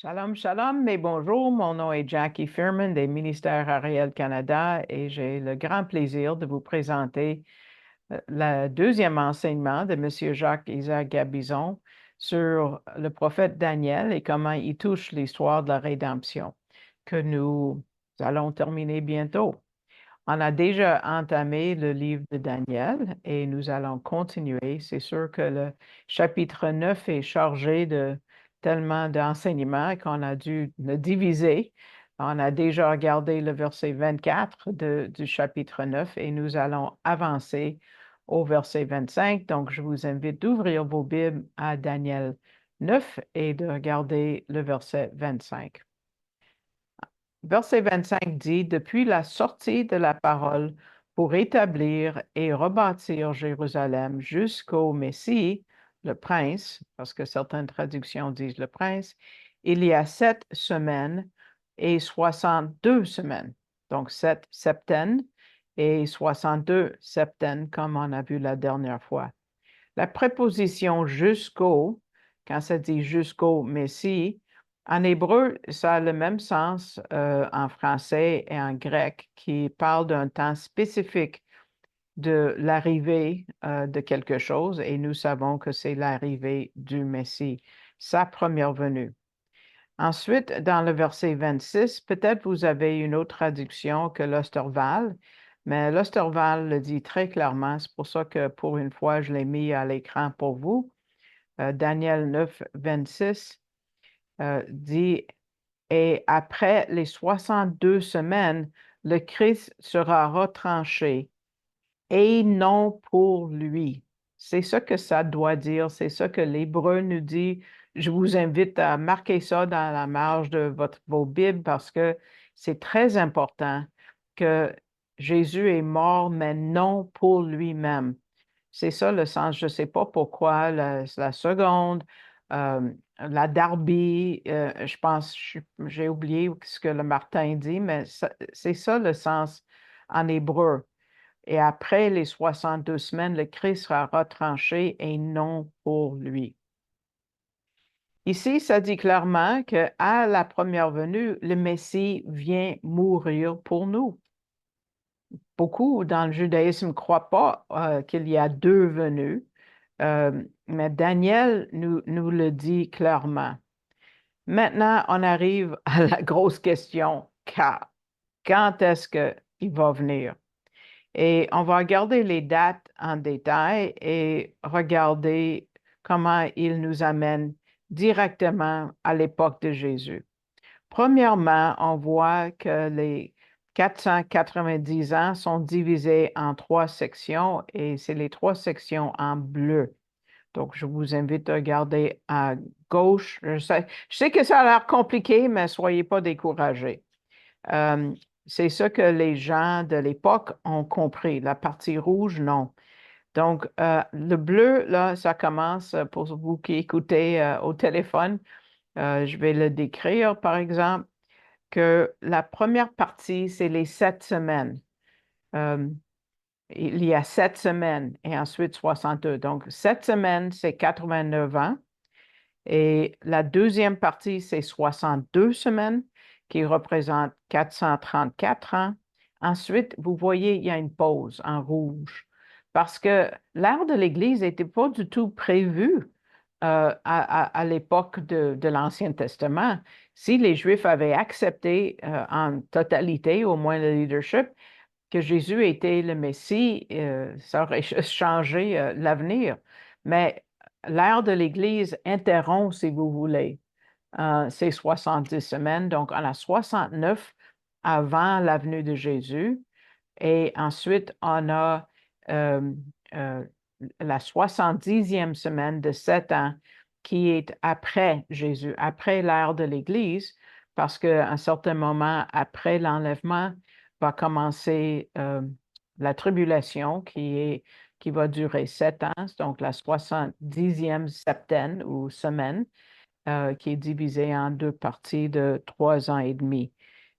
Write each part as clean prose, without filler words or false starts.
Shalom, shalom, mais bonjour. Mon nom est Jackie Firman des ministères Ariel Canada et j'ai le grand plaisir de vous présenter le deuxième enseignement de M. Jacques-Isaac Gabizon sur le prophète Daniel et comment il touche l'histoire de la rédemption, que nous allons terminer bientôt. On a déjà entamé le livre de Daniel et nous allons continuer. C'est sûr que le chapitre 9 est chargé de tellement d'enseignements qu'on a dû le diviser. On a déjà regardé le verset 24 du chapitre 9 et nous allons avancer au verset 25. Donc, je vous invite d'ouvrir vos Bibles à Daniel 9 et de regarder le verset 25. Verset 25 dit, depuis la sortie de la parole pour établir et rebâtir Jérusalem jusqu'au Messie, le prince, parce que certaines traductions disent le prince, il y a 7 semaines et 62 semaines. Donc 7 septaines et 62 septaines, comme on a vu la dernière fois. La préposition jusqu'au, quand ça dit jusqu'au Messie, en hébreu, ça a le même sens en français et en grec, qui parle d'un temps spécifique de l'arrivée de quelque chose, et nous savons que c'est l'arrivée du Messie, sa première venue. Ensuite, dans le verset 26, peut-être vous avez une autre traduction que l'Osterval, mais l'Osterval le dit très clairement. C'est pour ça que pour une fois, je l'ai mis à l'écran pour vous. Daniel 9, 26 dit, et après les 62 semaines, le Christ sera retranché et non pour lui. C'est ça que ça doit dire, c'est ça que l'Hébreu nous dit. Je vous invite à marquer ça dans la marge de vos Bibles parce que c'est très important que Jésus est mort, mais non pour lui-même. C'est ça le sens. Je ne sais pas pourquoi la seconde, la Darby, je pense, j'ai oublié ce que le Martin dit, mais c'est ça le sens en hébreu. Et après les 62 semaines, le Christ sera retranché et non pour lui. Ici, ça dit clairement qu'à la première venue, le Messie vient mourir pour nous. Beaucoup dans le judaïsme ne croient pas qu'il y a deux venues, mais Daniel nous le dit clairement. Maintenant, on arrive à la grosse question, quand est-ce qu'il va venir? Et on va regarder les dates en détail et regarder comment il nous amène directement à l'époque de Jésus. Premièrement, on voit que les 490 ans sont divisés en 3 sections et c'est les 3 sections en bleu. Donc, je vous invite à regarder à gauche. Je sais que ça a l'air compliqué, mais soyez pas découragés. Euh, c'est ça que les gens de l'époque ont compris. La partie rouge, non. Donc, le bleu, là, ça commence pour vous qui écoutez au téléphone. Je vais le décrire, par exemple, que la première partie, c'est les 7 semaines. Euh, il y a 7 semaines et ensuite 62. Donc, 7 semaines, c'est 89 ans. Et la deuxième partie, c'est 62 semaines, qui représente 434 ans. Ensuite, vous voyez, il y a une pause en rouge, parce que l'ère de l'Église n'était pas du tout prévue à l'époque de l'Ancien Testament. Si les Juifs avaient accepté en totalité, au moins le leadership, que Jésus était le Messie, ça aurait changé l'avenir. Mais l'ère de l'Église interrompt, si vous voulez, ces 70 semaines. Donc, on a 69 avant la venue de Jésus. Et ensuite, on a euh, euh, la 70e semaine de 7 ans qui est après Jésus, après l'ère de l'Église, parce qu'à un certain moment après l'enlèvement va commencer la tribulation qui va durer 7 ans, donc la 70e septaine ou semaine, qui est divisée en deux parties de 3 ans et demi.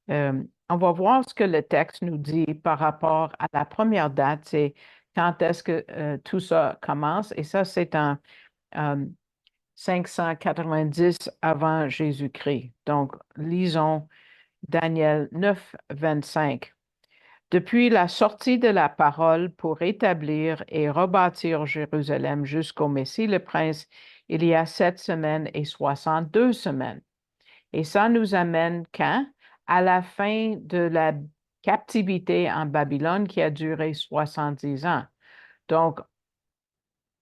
On va voir ce que le texte nous dit par rapport à la première date, c'est quand est-ce que tout ça commence. Et ça, c'est euh, 590 avant Jésus-Christ. Donc, lisons Daniel 9, 25. Depuis la sortie de la parole pour établir et rebâtir Jérusalem jusqu'au Messie le Prince, il y a 7 semaines et 62 semaines. Et ça nous amène quand? À la fin de la captivité en Babylone qui a duré 70 ans. Donc,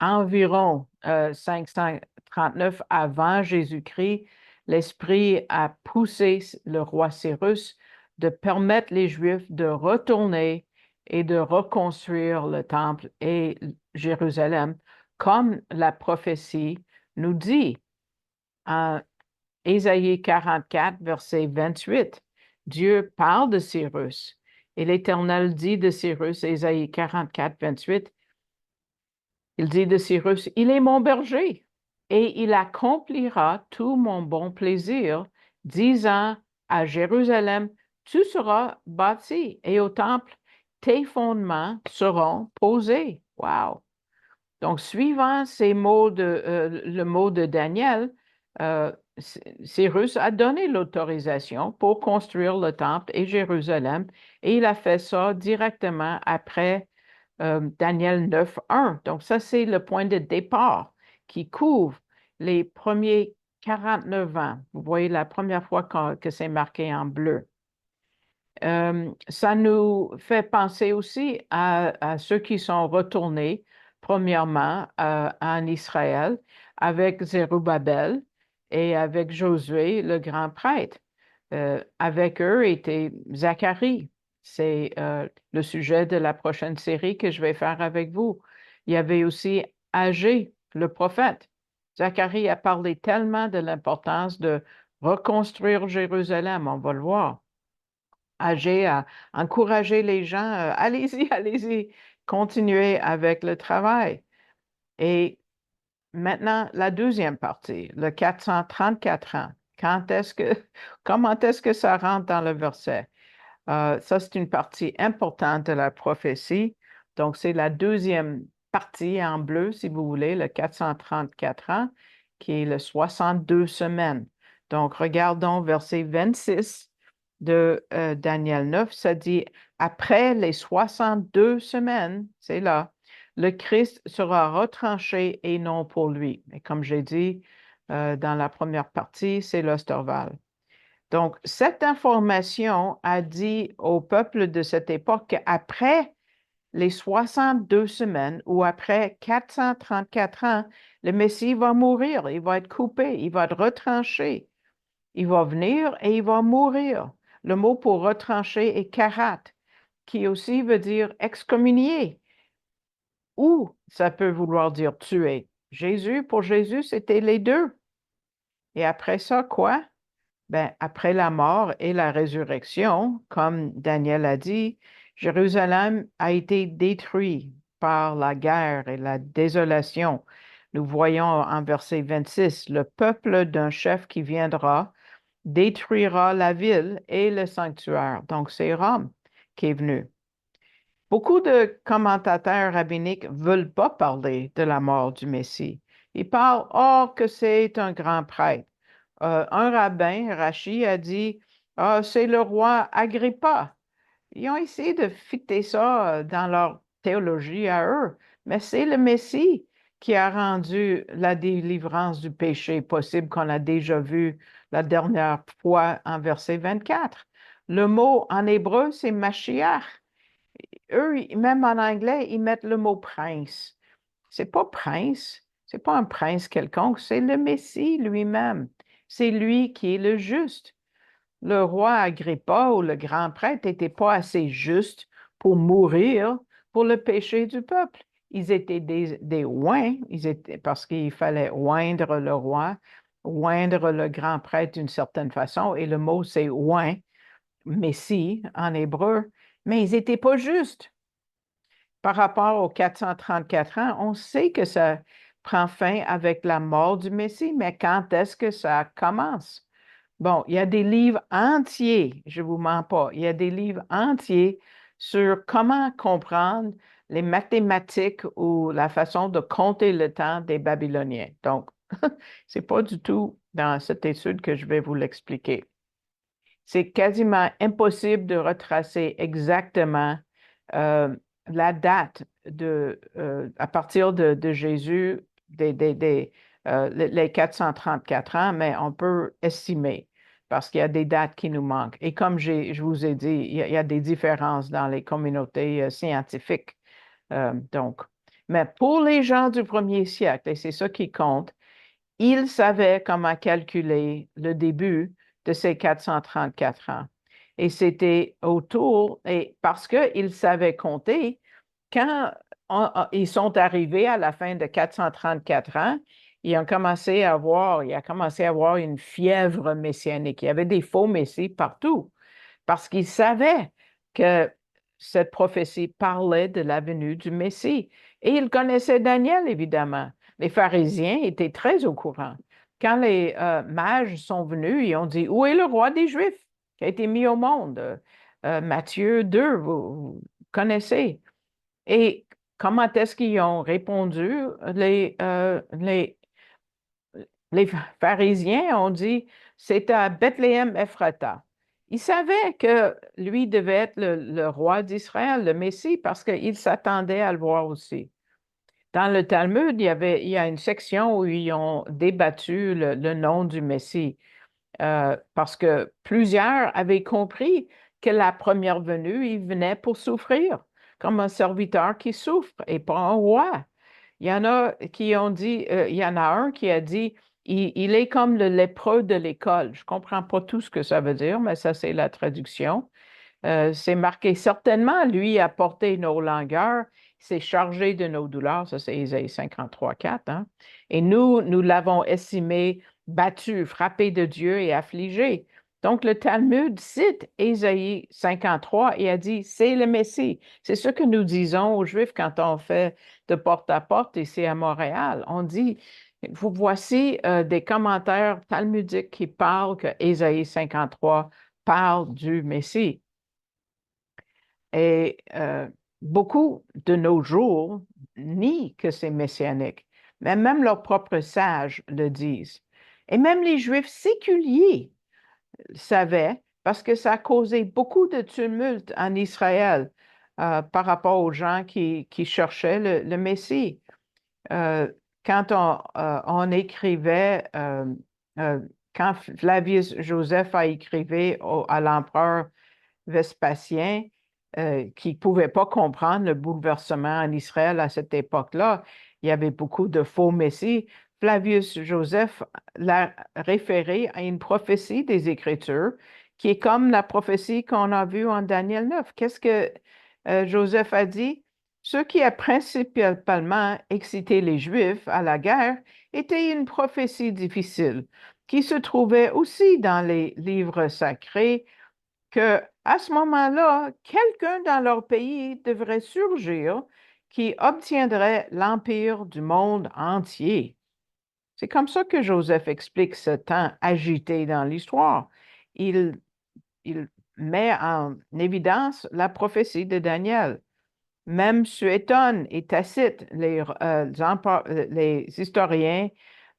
environ 539 avant Jésus-Christ, l'Esprit a poussé le roi Cyrus de permettre les Juifs de retourner et de reconstruire le temple et Jérusalem, comme la prophétie nous dit en Ésaïe 44, verset 28. Dieu parle de Cyrus et l'Éternel dit de Cyrus, Ésaïe 44, 28, il dit de Cyrus, il est mon berger et il accomplira tout mon bon plaisir, disant à Jérusalem, tu seras bâti et au temple, tes fondements seront posés. Wow! Donc, suivant le mot de Daniel, euh, Cyrus a donné l'autorisation pour construire le temple et Jérusalem et il a fait ça directement après Daniel 9, 1. Donc, ça, c'est le point de départ qui couvre les premiers 49 ans. Vous voyez la première fois que c'est marqué en bleu. Ça nous fait penser aussi à ceux qui sont retournés, premièrement, en Israël avec Zérubabel et avec Josué, le grand prêtre. Avec eux était Zacharie. C'est le sujet de la prochaine série que je vais faire avec vous. Il y avait aussi Agé, le prophète. Zacharie a parlé tellement de l'importance de reconstruire Jérusalem, on va le voir. Agé a encouragé les gens, allez-y, allez-y, continuez avec le travail. Et maintenant, la deuxième partie, le 434 ans. Comment est-ce que ça rentre dans le verset? Ça, c'est une partie importante de la prophétie. Donc, c'est la deuxième partie en bleu, si vous voulez, le 434 ans, qui est le 62 semaines. Donc, regardons verset 26 de Daniel 9. Ça dit, après les 62 semaines, c'est là, le Christ sera retranché et non pour lui. Et comme j'ai dit dans la première partie, c'est l'Osterval. Donc, cette information a dit au peuple de cette époque qu'après les 62 semaines ou après 434 ans, le Messie va mourir, il va être coupé, il va être retranché. Il va venir et il va mourir. Le mot pour retrancher est karat, qui aussi veut dire excommunier, ou ça peut vouloir dire tuer. Pour Jésus, c'était les deux. Et après ça, quoi? Ben, après la mort et la résurrection, comme Daniel a dit, Jérusalem a été détruit par la guerre et la désolation. Nous voyons en verset 26, le peuple d'un chef qui viendra détruira la ville et le sanctuaire. Donc, c'est Rome qui est venu. Beaucoup de commentateurs rabbiniques ne veulent pas parler de la mort du Messie. Ils parlent, oh, que c'est un grand prêtre. Un rabbin, Rachi, a dit, ah, c'est le roi Agrippa. Ils ont essayé de fitter ça dans leur théologie à eux, mais c'est le Messie qui a rendu la délivrance du péché possible qu'on a déjà vu la dernière fois en verset 24. Le mot en hébreu, c'est Mashiach. Eux, même en anglais, ils mettent le mot prince. C'est pas prince, c'est pas un prince quelconque, c'est le Messie lui-même. C'est lui qui est le juste. Le roi Agrippa ou le grand prêtre n'était pas assez juste pour mourir pour le péché du peuple. Ils étaient des oints, parce qu'il fallait oindre le roi, oindre le grand prêtre d'une certaine façon, et le mot c'est oint, messie en hébreu, mais ils n'étaient pas justes. Par rapport aux 434 ans, on sait que ça prend fin avec la mort du Messie, mais quand est-ce que ça commence? Bon, il y a des livres entiers, je ne vous mens pas, il y a des livres entiers sur comment comprendre les mathématiques ou la façon de compter le temps des Babyloniens. Donc, C'est pas du tout dans cette étude que je vais vous l'expliquer. C'est quasiment impossible de retracer exactement euh, la date à partir de Jésus, les 434 ans, mais on peut estimer parce qu'il y a des dates qui nous manquent. Et comme je vous ai dit, il y a des différences dans les communautés scientifiques. Donc, mais pour les gens du premier siècle, et c'est ça qui compte, ils savaient comment calculer le début de ces 434 ans. Et c'était autour, et parce qu'ils savaient compter, quand ils sont arrivés à la fin de 434 ans, il a commencé à avoir une fièvre messianique. Il y avait des faux messies partout parce qu'ils savaient que cette prophétie parlait de la venue du Messie. Et ils connaissaient Daniel, évidemment. Les pharisiens étaient très au courant. Quand les mages sont venus, ils ont dit, où est le roi des Juifs qui a été mis au monde? Matthieu 2, vous connaissez. Et comment est-ce qu'ils ont répondu? Les pharisiens ont dit, c'est à Bethléem Ephrata. Ils savaient que lui devait être le roi d'Israël, le Messie, parce qu'ils s'attendaient à le voir aussi. Dans le Talmud, il y a une section où ils ont débattu le nom du Messie, parce que plusieurs avaient compris que la première venue, il venait pour souffrir, comme un serviteur qui souffre et pas un roi. Il y en a qui ont dit, il y en a un qui a dit, il est comme le lépreux de l'école. Je ne comprends pas tout ce que ça veut dire, mais ça, c'est la traduction. C'est marqué certainement, lui a porté nos langueurs, s'est chargé de nos douleurs. Ça, c'est Ésaïe 53, 4. Hein? Et nous l'avons estimé battu, frappé de Dieu et affligé. Donc, le Talmud cite Ésaïe 53 et a dit, c'est le Messie. C'est ce que nous disons aux Juifs quand on fait de porte à porte ici à Montréal. On dit, vous voici des commentaires talmudiques qui parlent que Ésaïe 53 parle du Messie. Et beaucoup de nos jours nient que c'est messianique, mais même leurs propres sages le disent. Et même les Juifs séculiers savaient, parce que ça a causé beaucoup de tumulte en Israël par rapport aux gens qui cherchaient le Messie. Euh, quand on écrivait, euh, quand Flavius Joseph a écrivé à l'empereur Vespasien, qui ne pouvait pas comprendre le bouleversement en Israël à cette époque-là. Il y avait beaucoup de faux messies. Flavius Joseph l'a référé à une prophétie des Écritures qui est comme la prophétie qu'on a vue en Daniel 9. Qu'est-ce que Joseph a dit? Ce qui a principalement excité les Juifs à la guerre était une prophétie difficile qui se trouvait aussi dans les livres sacrés que à ce moment-là, quelqu'un dans leur pays devrait surgir qui obtiendrait l'empire du monde entier. C'est comme ça que Joseph explique ce temps agité dans l'histoire. Il, il met en évidence la prophétie de Daniel. Même Suétone et Tacite, les historiens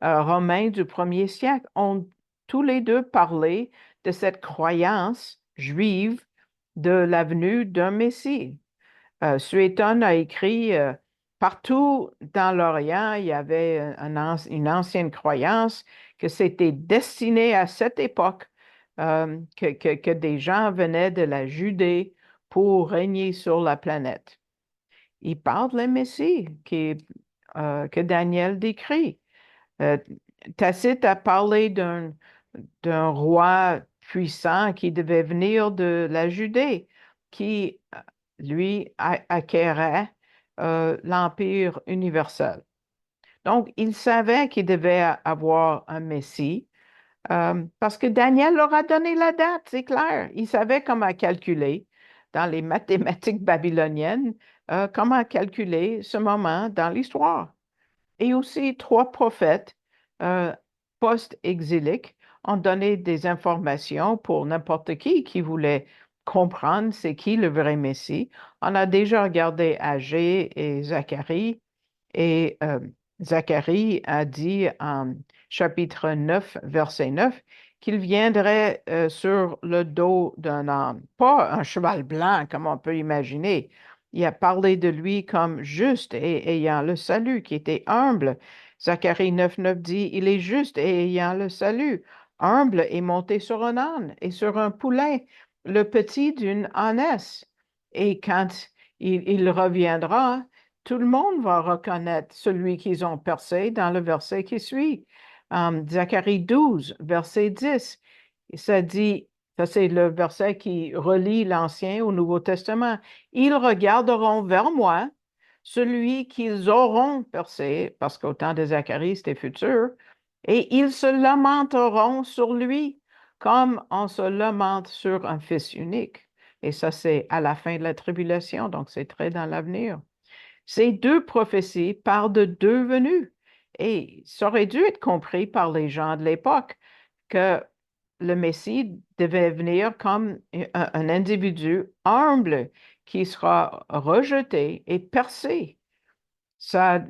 romains du premier siècle, ont tous les deux parlé de cette croyance juive de la venue d'un Messie. Suétone a écrit partout dans l'Orient, il y avait une ancienne croyance que c'était destiné à cette époque que des gens venaient de la Judée pour régner sur la planète. Il parle de la Messie que Daniel décrit. Euh, Tacite a parlé d'un roi puissant qui devait venir de la Judée, qui, lui, acquérait l'Empire universel. Donc, il savait qu'il devait avoir un Messie, parce que Daniel leur a donné la date, c'est clair. Il savait comment calculer dans les mathématiques babyloniennes, comment calculer ce moment dans l'histoire. Et aussi, trois prophètes euh, post-exiliques ont donné des informations pour n'importe qui voulait comprendre c'est qui le vrai Messie. On a déjà regardé Agé et Zacharie et Zacharie a dit en chapitre 9, verset 9, qu'il viendrait sur le dos d'un âne, pas un cheval blanc comme on peut imaginer. Il a parlé de lui comme juste et ayant le salut, qui était humble. Zacharie 9, 9 dit, il est juste et ayant le salut, humble et monté sur un âne et sur un poulain, le petit d'une ânesse. Et quand il reviendra, tout le monde va reconnaître celui qu'ils ont percé dans le verset qui suit. Zacharie 12, verset 10. Ça dit, ça c'est le verset qui relie l'Ancien au Nouveau Testament. Ils regarderont vers moi, celui qu'ils auront percé, parce qu'au temps de Zacharie, c'était futur, et ils se lamenteront sur lui, comme on se lamente sur un fils unique. Et ça, c'est à la fin de la tribulation, donc c'est très dans l'avenir. Ces deux prophéties parlent de deux venues. Et ça aurait dû être compris par les gens de l'époque que le Messie devait venir comme un individu humble qui sera rejeté et percé. Ça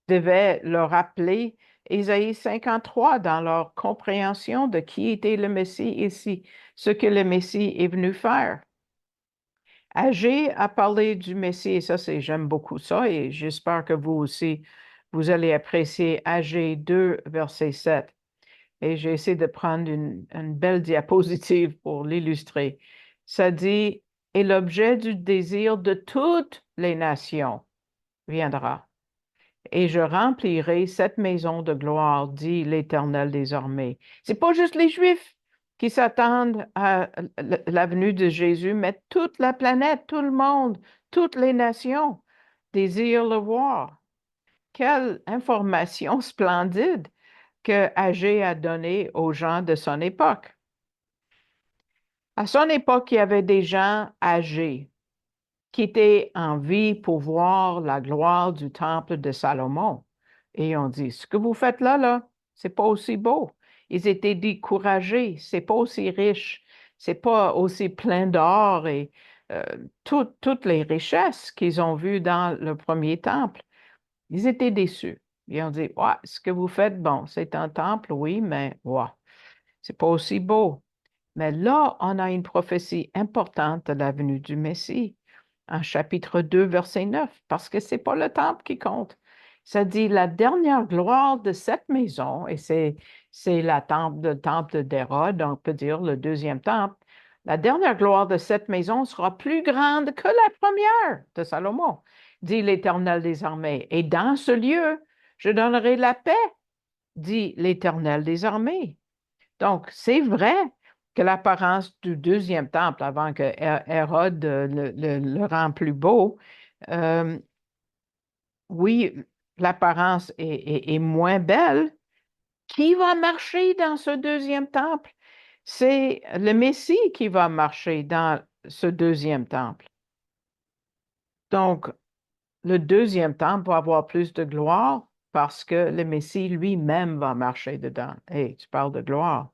devait leur rappeler Ésaïe 53 dans leur compréhension de qui était le Messie ici, ce que le Messie est venu faire. Agé a parlé du Messie, et ça, j'aime beaucoup ça, et j'espère que vous aussi, vous allez apprécier Agé 2, verset 7. Et j'ai essayé de prendre une belle diapositive pour l'illustrer. Ça dit, et l'objet du désir de toutes les nations viendra. Et je remplirai cette maison de gloire, dit l'Éternel des armées. C'est pas juste les Juifs qui s'attendent à la venue de Jésus, mais toute la planète, tout le monde, toutes les nations désirent le voir. Quelle information splendide que Agé a donnée aux gens de son époque. À son époque, il y avait des gens âgés qui étaient en vie pour voir la gloire du temple de Salomon. Et on dit, ce que vous faites là, c'est pas aussi beau. Ils étaient découragés, c'est pas aussi riche, c'est pas aussi plein d'or et euh, toutes les richesses qu'ils ont vues dans le premier temple. Ils étaient déçus. Ils ont dit, ouais, ce que vous faites, bon, c'est un temple, oui, mais ouais, c'est pas aussi beau. Mais là, on a une prophétie importante de la venue du Messie en chapitre 2, verset 9, parce que c'est pas le temple qui compte. Ça dit la dernière gloire de cette maison, et c'est le temple d'Hérode, on peut dire le deuxième temple. La dernière gloire de cette maison sera plus grande que la première de Salomon, dit l'Éternel des armées. Et dans ce lieu, je donnerai la paix, dit l'Éternel des armées. Donc, c'est vrai que l'apparence du deuxième temple, avant que Hérode le rend plus beau, euh, oui, l'apparence est moins belle. Qui va marcher dans ce deuxième temple? C'est le Messie qui va marcher dans ce deuxième temple. Donc, le deuxième temple va avoir plus de gloire parce que le Messie lui-même va marcher dedans. Hey, tu parles de gloire.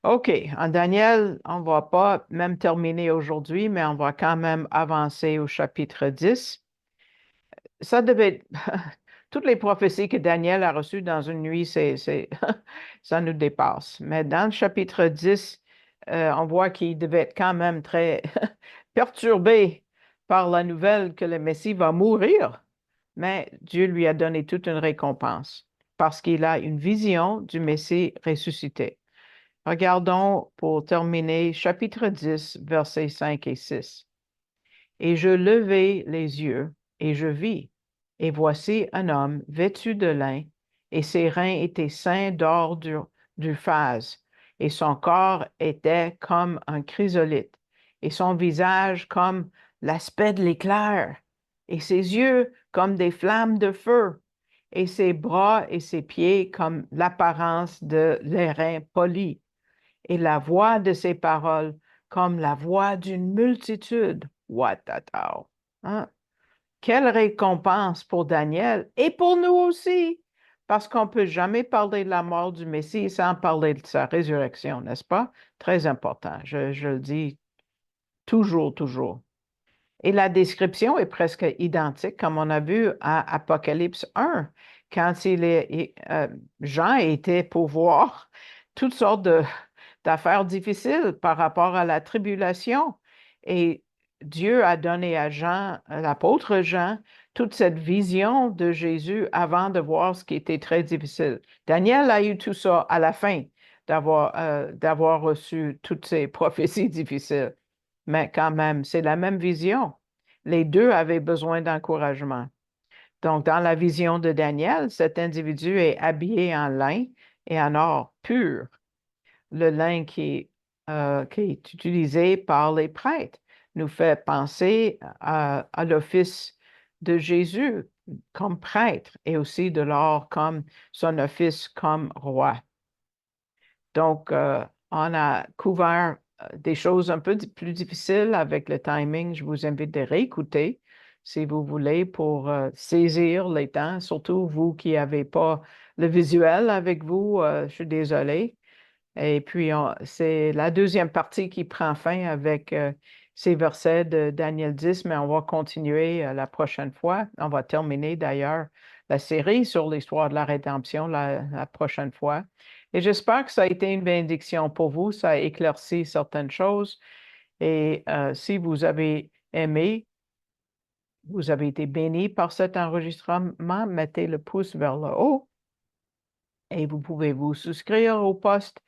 OK, en Daniel, on ne va pas même terminer aujourd'hui, mais on va quand même avancer au chapitre 10. Ça devait toutes les prophéties que Daniel a reçues dans une nuit, ça nous dépasse. Mais dans le chapitre 10, on voit qu'il devait être quand même très perturbé par la nouvelle que le Messie va mourir. Mais Dieu lui a donné toute une récompense parce qu'il a une vision du Messie ressuscité. Regardons pour terminer chapitre 10, versets 5 et 6. Et je levai les yeux, et je vis, et voici un homme vêtu de lin, et ses reins étaient ceints d'or du phase, et son corps était comme un chrysolite, et son visage comme l'aspect de l'éclair, et ses yeux comme des flammes de feu, et ses bras et ses pieds comme l'apparence de l'airain poli et la voix de ses paroles comme la voix d'une multitude. Watatao. Hein? Quelle récompense pour Daniel et pour nous aussi, parce qu'on ne peut jamais parler de la mort du Messie sans parler de sa résurrection, n'est-ce pas? Très important, je le dis toujours, toujours. Et la description est presque identique, comme on a vu à Apocalypse 1, quand Jean était pour voir toutes sortes d'affaires difficiles par rapport à la tribulation. Et Dieu a donné à Jean, à l'apôtre Jean, toute cette vision de Jésus avant de voir ce qui était très difficile. Daniel a eu tout ça à la fin d'avoir reçu toutes ces prophéties difficiles. Mais quand même, c'est la même vision. Les deux avaient besoin d'encouragement. Donc, dans la vision de Daniel, cet individu est habillé en lin et en or pur. Le lin qui est utilisé par les prêtres nous fait penser à l'office de Jésus comme prêtre et aussi de l'or comme son office comme roi. Donc, on a couvert des choses un peu plus difficiles avec le timing. Je vous invite de réécouter si vous voulez pour saisir les temps, surtout vous qui n'avez pas le visuel avec vous. Je suis désolée. Et puis, c'est la deuxième partie qui prend fin avec ces versets de Daniel 10, mais on va continuer la prochaine fois. On va terminer d'ailleurs la série sur l'histoire de la rédemption la prochaine fois. Et j'espère que ça a été une bénédiction pour vous, ça a éclairci certaines choses. Et si vous avez aimé, vous avez été béni par cet enregistrement, mettez le pouce vers le haut et vous pouvez vous souscrire au poste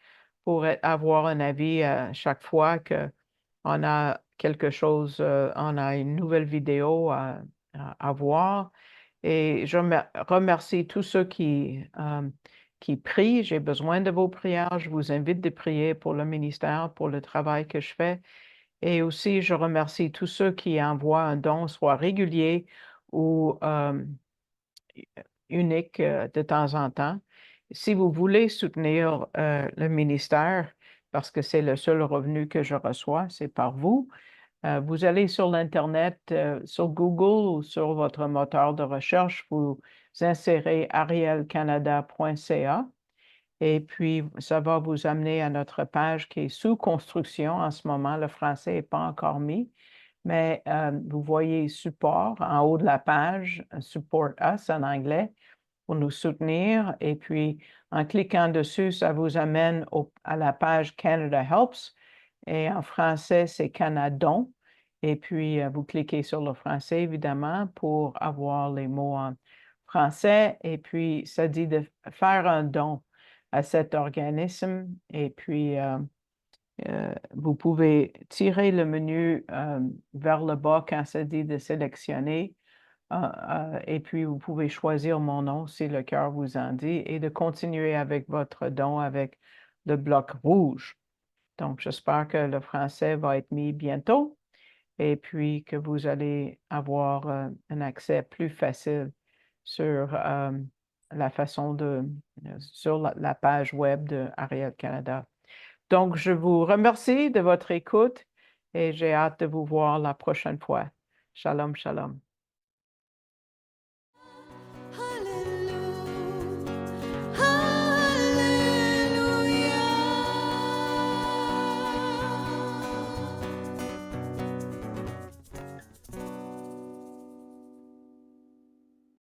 pour avoir un avis chaque fois qu'on a quelque chose, on a une nouvelle vidéo à voir. Et je remercie tous ceux qui prient. J'ai besoin de vos prières. Je vous invite de prier pour le ministère, pour le travail que je fais. Et aussi, je remercie tous ceux qui envoient un don, soit régulier ou unique de temps en temps. Si vous voulez soutenir le ministère, parce que c'est le seul revenu que je reçois, c'est par vous, vous allez sur l'Internet, sur Google ou sur votre moteur de recherche, vous insérez arielcanada.ca et puis ça va vous amener à notre page qui est sous construction en ce moment. Le français n'est pas encore mis, mais vous voyez support en haut de la page, Support Us en anglais pour nous soutenir. Et puis, en cliquant dessus, ça vous amène à la page Canada Helps. Et en français, c'est Canadon. Et puis, vous cliquez sur le français, évidemment, pour avoir les mots en français. Et puis, ça dit de faire un don à cet organisme. Et puis, vous pouvez tirer le menu vers le bas quand ça dit de sélectionner. Et puis, vous pouvez choisir mon nom si le cœur vous en dit et de continuer avec votre don avec le bloc rouge. Donc, j'espère que le français va être mis bientôt et puis que vous allez avoir un accès plus facile sur la façon sur la page web de Ariel Canada. Donc, je vous remercie de votre écoute et j'ai hâte de vous voir la prochaine fois. Shalom, shalom.